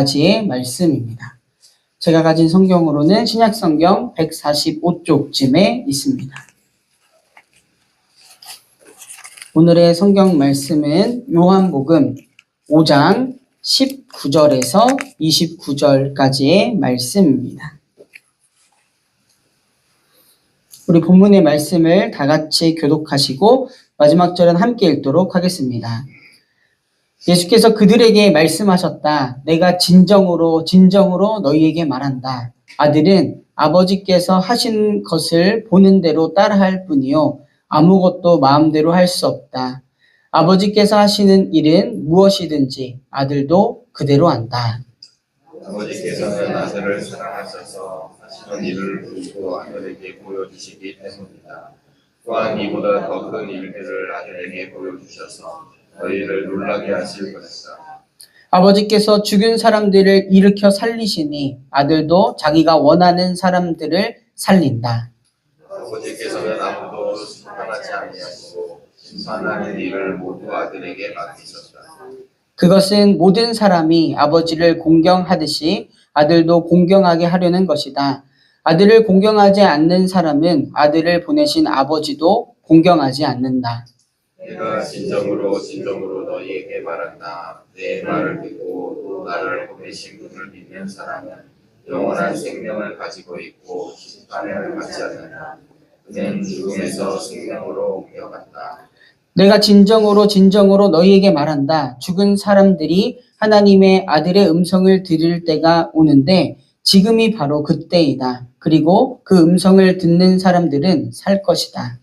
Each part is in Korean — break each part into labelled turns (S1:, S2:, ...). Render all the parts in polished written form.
S1: 가지의 말씀입니다. 제가 가진 성경으로는 신약성경 145쪽쯤에 있습니다. 오늘의 성경 말씀은 요한복음 5장 19절에서 29절까지의 말씀입니다. 우리 본문의 말씀을 다 같이 교독하시고 마지막 절은 함께 읽도록 하겠습니다. 예수께서 그들에게 말씀하셨다. 내가 진정으로 너희에게 말한다. 아들은 아버지께서 하신 것을 보는 대로 따라할 뿐이요 아무것도 마음대로 할 수 없다. 아버지께서 하시는 일은 무엇이든지 아들도 그대로 한다.
S2: 아버지께서는 아들을 사랑하셔서 하시는 일을 보시고 아들에게 보여주시기 때문이다. 또한 이보다 더 큰 일들을 아들에게 보여주셔서 너희를 놀라게 하실 것이다.
S1: 아버지께서 죽은 사람들을 일으켜 살리시니 아들도 자기가 원하는 사람들을 살린다.
S2: 아버지께서는 아무도 심판하지 아니하시고 심판하는 일을 모두 아들에게 맡기셨다.
S1: 그것은 모든 사람이 아버지를 공경하듯이 아들도 공경하게 하려는 것이다. 아들을 공경하지 않는 사람은 아들을 보내신 아버지도 공경하지 않는다.
S2: 내가 진정으로 너희에게 말한다. 내 말을 듣고 또 나를 보내신 분을 믿는 사람은 영원한 생명을 가지고 있고 심판을 받지 않는다. 그는 죽음에서 생명으로 옮겨간다.
S1: 내가 진정으로 너희에게 말한다. 죽은 사람들이 하나님의 아들의 음성을 들을 때가 오는데 지금이 바로 그때이다. 그리고 그 음성을 듣는 사람들은 살 것이다.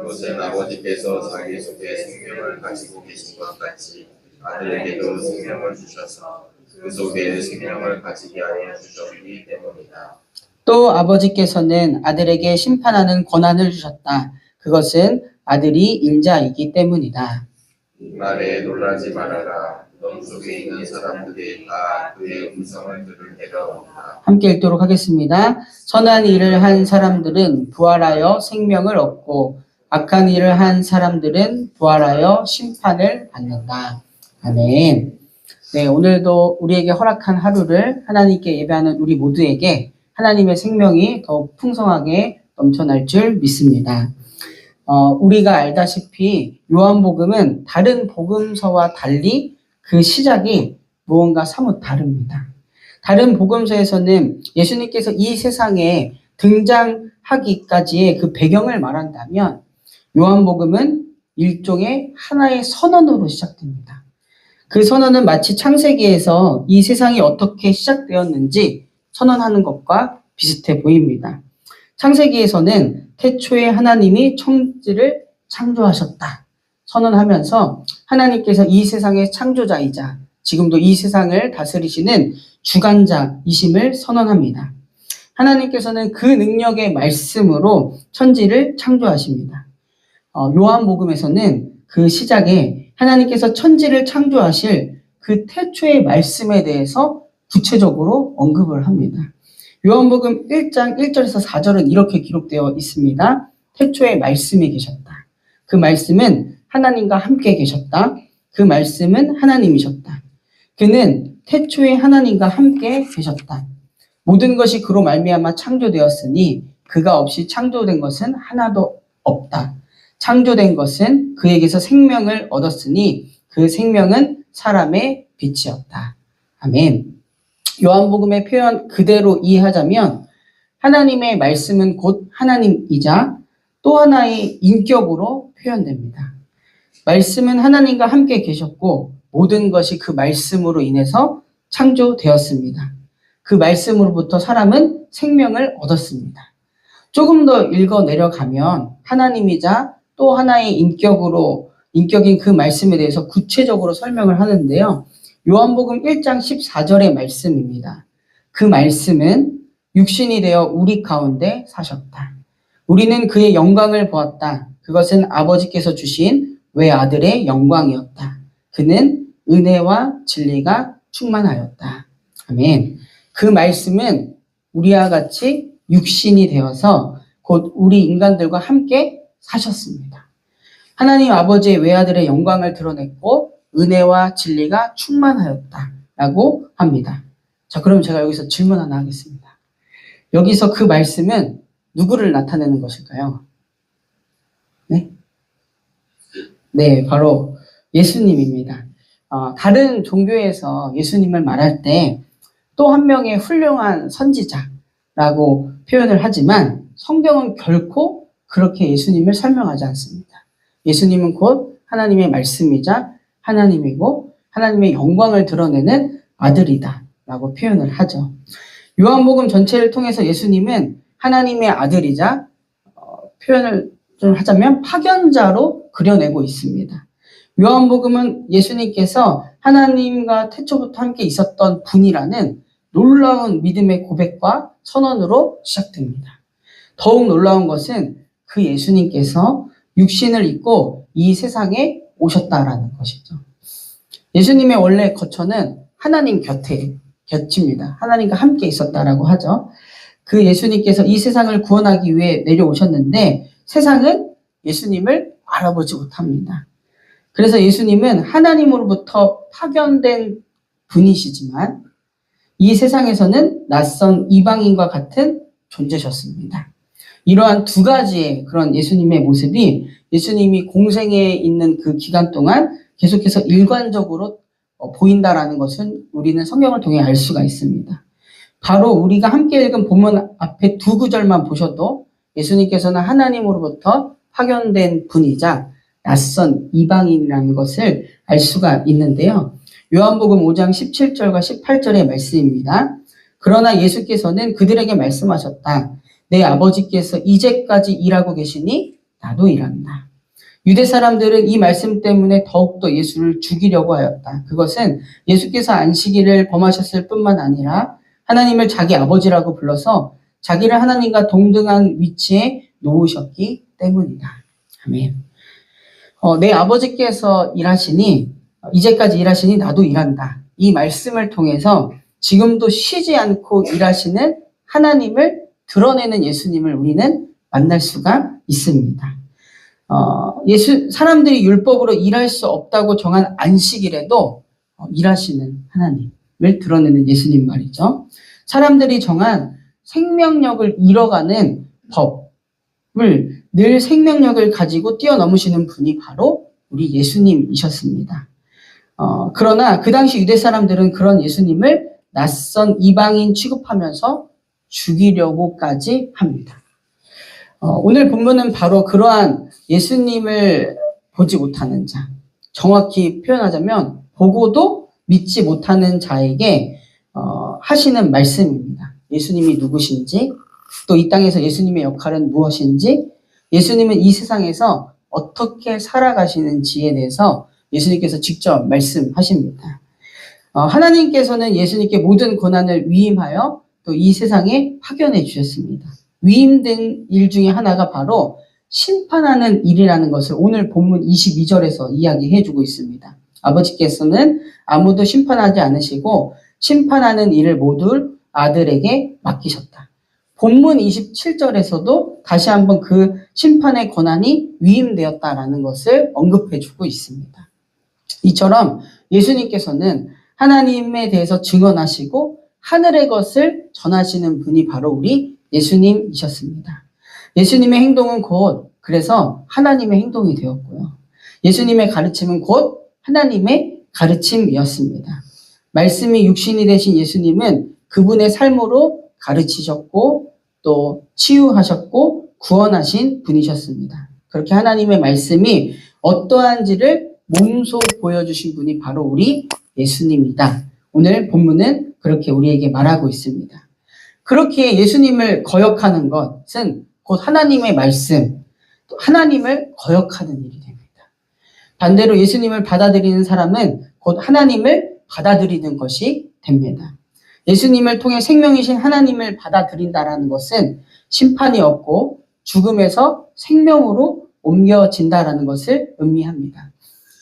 S2: 그것은 아버지께서 자기 속에 생명을 가지고 계신 것 같이 아들에게도 생명을 주셔서 그 속에 생명을 가지게 하여 주셨기 때문이다.
S1: 또 아버지께서는 아들에게 심판하는 권한을 주셨다. 그것은 아들이 인자이기 때문이다.
S2: 이 말에 놀라지 말아라. 넌 속에 있는 사람들이 다 그의 음성을 들을 때가 온다.
S1: 함께 읽도록 하겠습니다. 선한 일을 한 사람들은 부활하여 생명을 얻고 악한 일을 한 사람들은 부활하여 심판을 받는다. 아멘. 네, 오늘도 우리에게 허락한 하루를 하나님께 예배하는 우리 모두에게 하나님의 생명이 더욱 풍성하게 넘쳐날 줄 믿습니다. 우리가 알다시피 요한복음은 다른 복음서와 달리 그 시작이 무언가 사뭇 다릅니다. 다른 복음서에서는 예수님께서 이 세상에 등장하기까지의 그 배경을 말한다면 요한복음은 일종의 하나의 선언으로 시작됩니다. 그 선언은 마치 창세기에서 이 세상이 어떻게 시작되었는지 선언하는 것과 비슷해 보입니다. 창세기에서는 태초에 하나님이 천지를 창조하셨다 선언하면서 하나님께서 이 세상의 창조자이자 지금도 이 세상을 다스리시는 주관자이심을 선언합니다. 하나님께서는 그 능력의 말씀으로 천지를 창조하십니다. 요한복음에서는 그 시작에 하나님께서 천지를 창조하실 그 태초의 말씀에 대해서 구체적으로 언급을 합니다. 요한복음 1장 1절에서 4절은 이렇게 기록되어 있습니다. 태초에 말씀이 계셨다. 그 말씀은 하나님과 함께 계셨다. 그 말씀은 하나님이셨다. 그는 태초에 하나님과 함께 계셨다. 모든 것이 그로 말미암아 창조되었으니 그가 없이 창조된 것은 하나도 없다. 창조된 것은 그에게서 생명을 얻었으니 그 생명은 사람의 빛이었다. 아멘. 요한복음의 표현 그대로 이해하자면 하나님의 말씀은 곧 하나님이자 또 하나의 인격으로 표현됩니다. 말씀은 하나님과 함께 계셨고 모든 것이 그 말씀으로 인해서 창조되었습니다. 그 말씀으로부터 사람은 생명을 얻었습니다. 조금 더 읽어 내려가면 하나님이자 또 하나의 인격인 그 말씀에 대해서 구체적으로 설명을 하는데요. 요한복음 1장 14절의 말씀입니다. 그 말씀은 육신이 되어 우리 가운데 사셨다. 우리는 그의 영광을 보았다. 그것은 아버지께서 주신 외아들의 영광이었다. 그는 은혜와 진리가 충만하였다. 아멘. 그 말씀은 우리와 같이 육신이 되어서 곧 우리 인간들과 함께 사셨습니다. 하나님 아버지의 외아들의 영광을 드러냈고 은혜와 진리가 충만하였다 라고 합니다. 자, 그럼 제가 여기서 질문 하나 하겠습니다. 여기서 그 말씀은 누구를 나타내는 것일까요? 네? 네, 바로 예수님입니다. 다른 종교에서 예수님을 말할 때 또 한 명의 훌륭한 선지자라고 표현을 하지만 성경은 결코 그렇게 예수님을 설명하지 않습니다. 예수님은 곧 하나님의 말씀이자 하나님이고 하나님의 영광을 드러내는 아들이다 라고 표현을 하죠. 요한복음 전체를 통해서 예수님은 하나님의 아들이자 표현을 좀 하자면 파견자로 그려내고 있습니다. 요한복음은 예수님께서 하나님과 태초부터 함께 있었던 분이라는 놀라운 믿음의 고백과 선언으로 시작됩니다. 더욱 놀라운 것은 그 예수님께서 육신을 입고 이 세상에 오셨다라는 것이죠. 예수님의 원래 거처는 하나님 곁입니다. 하나님과 함께 있었다라고 하죠. 그 예수님께서 이 세상을 구원하기 위해 내려오셨는데 세상은 예수님을 알아보지 못합니다. 그래서 예수님은 하나님으로부터 파견된 분이시지만 이 세상에서는 낯선 이방인과 같은 존재셨습니다. 이러한 두 가지의 그런 예수님의 모습이 예수님이 공생에 있는 그 기간 동안 계속해서 일관적으로 보인다라는 것은 우리는 성경을 통해 알 수가 있습니다. 바로 우리가 함께 읽은 본문 앞에 두 구절만 보셔도 예수님께서는 하나님으로부터 파견된 분이자 낯선 이방인이라는 것을 알 수가 있는데요. 요한복음 5장 17절과 18절의 말씀입니다. 그러나 예수께서는 그들에게 말씀하셨다. 내 아버지께서 이제까지 일하고 계시니 나도 일한다. 유대 사람들은 이 말씀 때문에 더욱더 예수를 죽이려고 하였다. 그것은 예수께서 안식일을 범하셨을 뿐만 아니라 하나님을 자기 아버지라고 불러서 자기를 하나님과 동등한 위치에 놓으셨기 때문이다. 아멘. 내 아버지께서 일하시니 이제까지 일하시니 나도 일한다. 이 말씀을 통해서 지금도 쉬지 않고 일하시는 하나님을 드러내는 예수님을 우리는 만날 수가 있습니다. 사람들이 율법으로 일할 수 없다고 정한 안식일에도 일하시는 하나님을 드러내는 예수님 말이죠. 사람들이 정한 생명력을 잃어가는 법을 늘 생명력을 가지고 뛰어넘으시는 분이 바로 우리 예수님이셨습니다. 그러나 그 당시 유대 사람들은 그런 예수님을 낯선 이방인 취급하면서 죽이려고까지 합니다. 오늘 본문은 바로 그러한 예수님을 보지 못하는 자, 정확히 표현하자면 보고도 믿지 못하는 자에게 하시는 말씀입니다. 예수님이 누구신지, 또 이 땅에서 예수님의 역할은 무엇인지, 예수님은 이 세상에서 어떻게 살아가시는지에 대해서 예수님께서 직접 말씀하십니다. 하나님께서는 예수님께 모든 고난을 위임하여 또 이 세상에 파견해 주셨습니다. 위임된 일 중에 하나가 바로 심판하는 일이라는 것을 오늘 본문 22절에서 이야기해 주고 있습니다. 아버지께서는 아무도 심판하지 않으시고 심판하는 일을 모두 아들에게 맡기셨다. 본문 27절에서도 다시 한번 그 심판의 권한이 위임되었다라는 것을 언급해 주고 있습니다. 이처럼 예수님께서는 하나님에 대해서 증언하시고 하늘의 것을 전하시는 분이 바로 우리 예수님이셨습니다. 예수님의 행동은 곧 그래서 하나님의 행동이 되었고요. 예수님의 가르침은 곧 하나님의 가르침이었습니다. 말씀이 육신이 되신 예수님은 그분의 삶으로 가르치셨고 또 치유하셨고 구원하신 분이셨습니다. 그렇게 하나님의 말씀이 어떠한지를 몸소 보여주신 분이 바로 우리 예수님이다. 오늘 본문은 그렇게 우리에게 말하고 있습니다. 그렇게 예수님을 거역하는 것은 곧 하나님의 말씀, 또 하나님을 거역하는 일이 됩니다. 반대로 예수님을 받아들이는 사람은 곧 하나님을 받아들이는 것이 됩니다. 예수님을 통해 생명이신 하나님을 받아들인다라는 것은 심판이 없고 죽음에서 생명으로 옮겨진다라는 것을 의미합니다.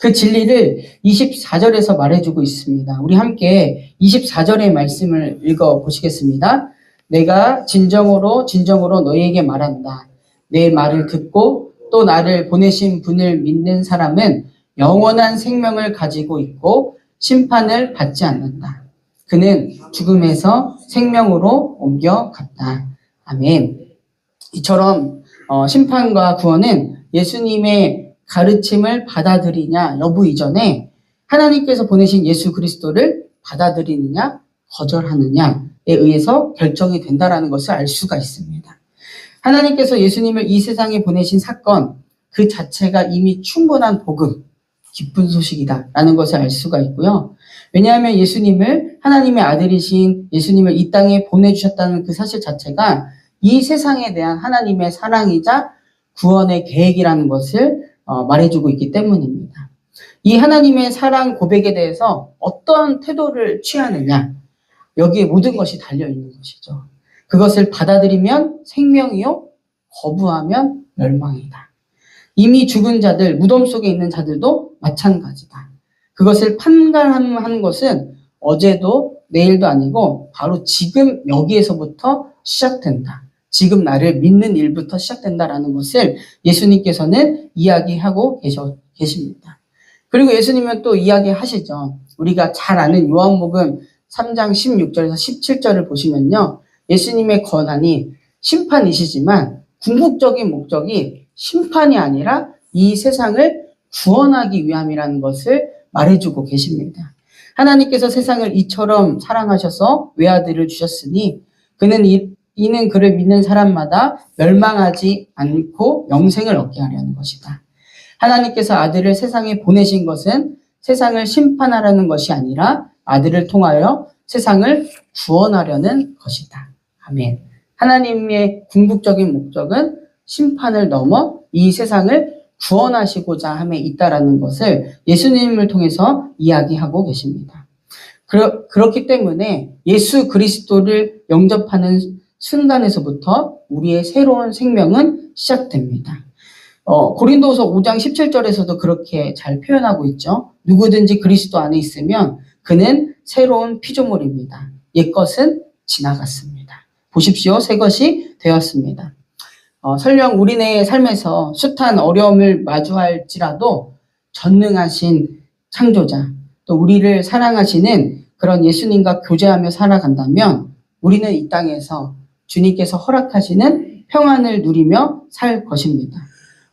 S1: 그 진리를 24절에서 말해주고 있습니다. 우리 함께 24절의 말씀을 읽어보시겠습니다. 내가 진정으로 너희에게 말한다. 내 말을 듣고 또 나를 보내신 분을 믿는 사람은 영원한 생명을 가지고 있고 심판을 받지 않는다. 그는 죽음에서 생명으로 옮겨갔다. 아멘. 이처럼 심판과 구원은 예수님의 가르침을 받아들이냐 여부 이전에 하나님께서 보내신 예수 그리스도를 받아들이느냐 거절하느냐에 의해서 결정이 된다라는 것을 알 수가 있습니다. 하나님께서 예수님을 이 세상에 보내신 사건 그 자체가 이미 충분한 복음, 기쁜 소식이다라는 것을 알 수가 있고요. 왜냐하면 예수님을 하나님의 아들이신 예수님을 이 땅에 보내주셨다는 그 사실 자체가 이 세상에 대한 하나님의 사랑이자 구원의 계획이라는 것을 말해주고 있기 때문입니다. 이 하나님의 사랑 고백에 대해서 어떤 태도를 취하느냐, 여기에 모든 것이 달려있는 것이죠. 그것을 받아들이면 생명이요, 거부하면 멸망이다. 이미 죽은 자들, 무덤 속에 있는 자들도 마찬가지다. 그것을 판단하는 것은 어제도 내일도 아니고 바로 지금 여기에서부터 시작된다. 지금 나를 믿는 일부터 시작된다라는 것을 예수님께서는 이야기하고 계십니다. 그리고 예수님은 또 이야기하시죠. 우리가 잘 아는 요한복음 3장 16절에서 17절을 보시면요. 예수님의 권한이 심판이시지만 궁극적인 목적이 심판이 아니라 이 세상을 구원하기 위함이라는 것을 말해주고 계십니다. 하나님께서 세상을 이처럼 사랑하셔서 외아들을 주셨으니 이는 그를 믿는 사람마다 멸망하지 않고 영생을 얻게 하려는 것이다. 하나님께서 아들을 세상에 보내신 것은 세상을 심판하려는 것이 아니라 아들을 통하여 세상을 구원하려는 것이다. 아멘. 하나님의 궁극적인 목적은 심판을 넘어 이 세상을 구원하시고자 함에 있다라는 것을 예수님을 통해서 이야기하고 계십니다. 그렇기 때문에 예수 그리스도를 영접하는 순간에서부터 우리의 새로운 생명은 시작됩니다. 고린도서 5장 17절에서도 그렇게 잘 표현하고 있죠. 누구든지 그리스도 안에 있으면 그는 새로운 피조물입니다. 옛것은 지나갔습니다. 보십시오. 새 것이 되었습니다. 설령 우리네 삶에서 숱한 어려움을 마주할지라도 전능하신 창조자, 또 우리를 사랑하시는 그런 예수님과 교제하며 살아간다면 우리는 이 땅에서 주님께서 허락하시는 평안을 누리며 살 것입니다.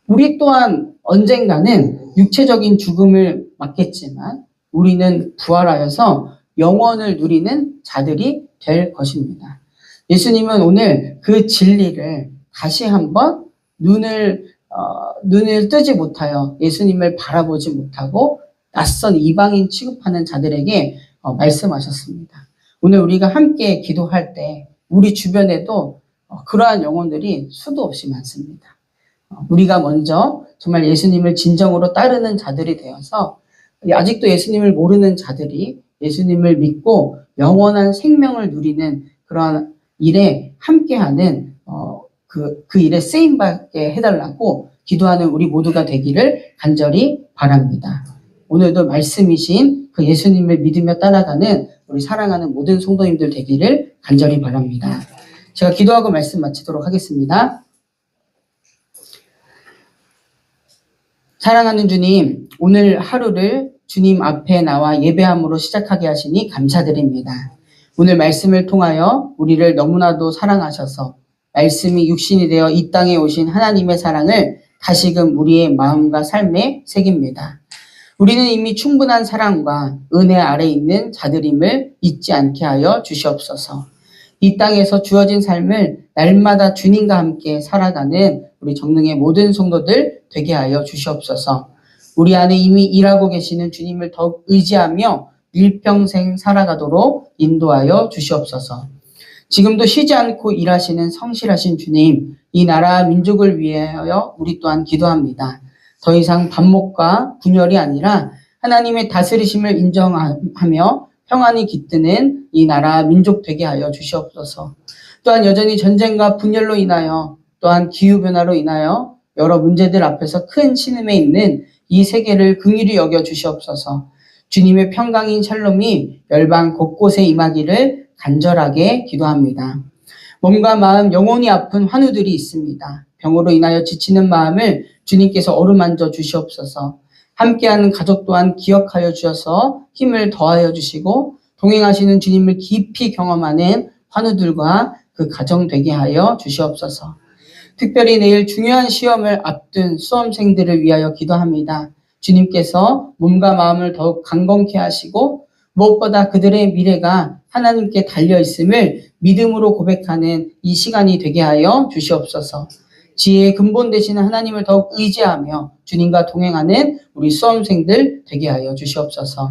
S1: 우리 또한 언젠가는 육체적인 죽음을 맞겠지만 우리는 부활하여서 영원을 누리는 자들이 될 것입니다. 예수님은 오늘 그 진리를 다시 한번 눈을 뜨지 못하여 예수님을 바라보지 못하고 낯선 이방인 취급하는 자들에게 말씀하셨습니다. 오늘 우리가 함께 기도할 때 우리 주변에도 그러한 영혼들이 수도 없이 많습니다. 우리가 먼저 정말 예수님을 진정으로 따르는 자들이 되어서 아직도 예수님을 모르는 자들이 예수님을 믿고 영원한 생명을 누리는 그러한 일에 함께하는 그 일에 쓰임받게 해달라고 기도하는 우리 모두가 되기를 간절히 바랍니다. 오늘도 말씀이신 그 예수님을 믿으며 따라가는 우리 사랑하는 모든 성도님들 되기를 간절히 바랍니다. 제가 기도하고 말씀 마치도록 하겠습니다. 사랑하는 주님, 오늘 하루를 주님 앞에 나와 예배함으로 시작하게 하시니 감사드립니다. 오늘 말씀을 통하여 우리를 너무나도 사랑하셔서 말씀이 육신이 되어 이 땅에 오신 하나님의 사랑을 다시금 우리의 마음과 삶에 새깁니다. 우리는 이미 충분한 사랑과 은혜 아래 있는 자들임을 잊지 않게 하여 주시옵소서. 이 땅에서 주어진 삶을 날마다 주님과 함께 살아가는 우리 정릉의 모든 성도들 되게 하여 주시옵소서. 우리 안에 이미 일하고 계시는 주님을 더욱 의지하며 일평생 살아가도록 인도하여 주시옵소서. 지금도 쉬지 않고 일하시는 성실하신 주님, 이 나라 민족을 위하여 우리 또한 기도합니다. 더 이상 반목과 분열이 아니라 하나님의 다스리심을 인정하며 평안이 깃드는 이 나라 민족 되게 하여 주시옵소서. 또한 여전히 전쟁과 분열로 인하여 또한 기후변화로 인하여 여러 문제들 앞에서 큰 신음에 있는 이 세계를 긍휼히 여겨 주시옵소서. 주님의 평강인 샬롬이 열방 곳곳에 임하기를 간절하게 기도합니다. 몸과 마음 영혼이 아픈 환우들이 있습니다. 병으로 인하여 지치는 마음을 주님께서 어루만져 주시옵소서. 함께하는 가족 또한 기억하여 주셔서 힘을 더하여 주시고 동행하시는 주님을 깊이 경험하는 환우들과 그 가정 되게 하여 주시옵소서. 특별히 내일 중요한 시험을 앞둔 수험생들을 위하여 기도합니다. 주님께서 몸과 마음을 더욱 강건케 하시고 무엇보다 그들의 미래가 하나님께 달려 있음을 믿음으로 고백하는 이 시간이 되게 하여 주시옵소서. 지혜의 근본 되시는 하나님을 더욱 의지하며 주님과 동행하는 우리 수험생들 되게 하여 주시옵소서.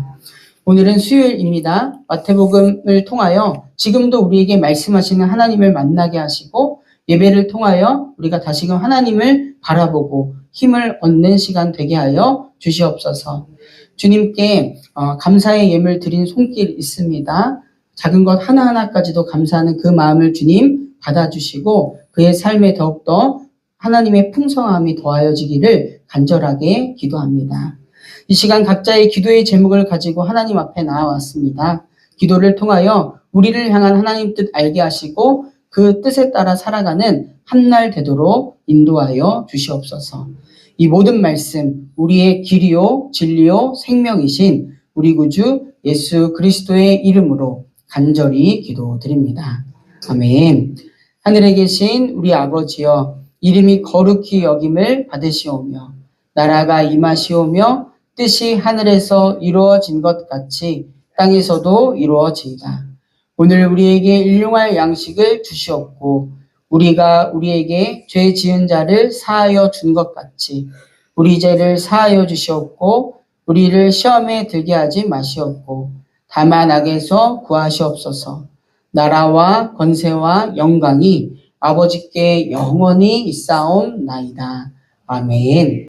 S1: 오늘은 수요일입니다. 마태복음을 통하여 지금도 우리에게 말씀하시는 하나님을 만나게 하시고 예배를 통하여 우리가 다시금 하나님을 바라보고 힘을 얻는 시간 되게 하여 주시옵소서. 주님께 감사의 예물 드린 손길 있습니다. 작은 것 하나하나까지도 감사하는 그 마음을 주님 받아주시고 그의 삶에 더욱더 하나님의 풍성함이 더하여지기를 간절하게 기도합니다. 이 시간 각자의 기도의 제목을 가지고 하나님 앞에 나아왔습니다. 기도를 통하여 우리를 향한 하나님 뜻 알게 하시고 그 뜻에 따라 살아가는 한날 되도록 인도하여 주시옵소서. 이 모든 말씀 우리의 길이요 진리요 생명이신 우리 구주 예수 그리스도의 이름으로 간절히 기도드립니다. 아멘. 하늘에 계신 우리 아버지여 이름이 거룩히 여김을 받으시오며 나라가 임하시오며 뜻이 하늘에서 이루어진 것 같이 땅에서도 이루어지이다. 오늘 우리에게 일용할 양식을 주시옵고 우리가 우리에게 죄 지은 자를 사하여 준 것 같이 우리 죄를 사하여 주시옵고 우리를 시험에 들게 하지 마시옵고 다만 악에서 구하시옵소서. 나라와 권세와 영광이 아버지께 영원히 있사옵나이다. 아멘.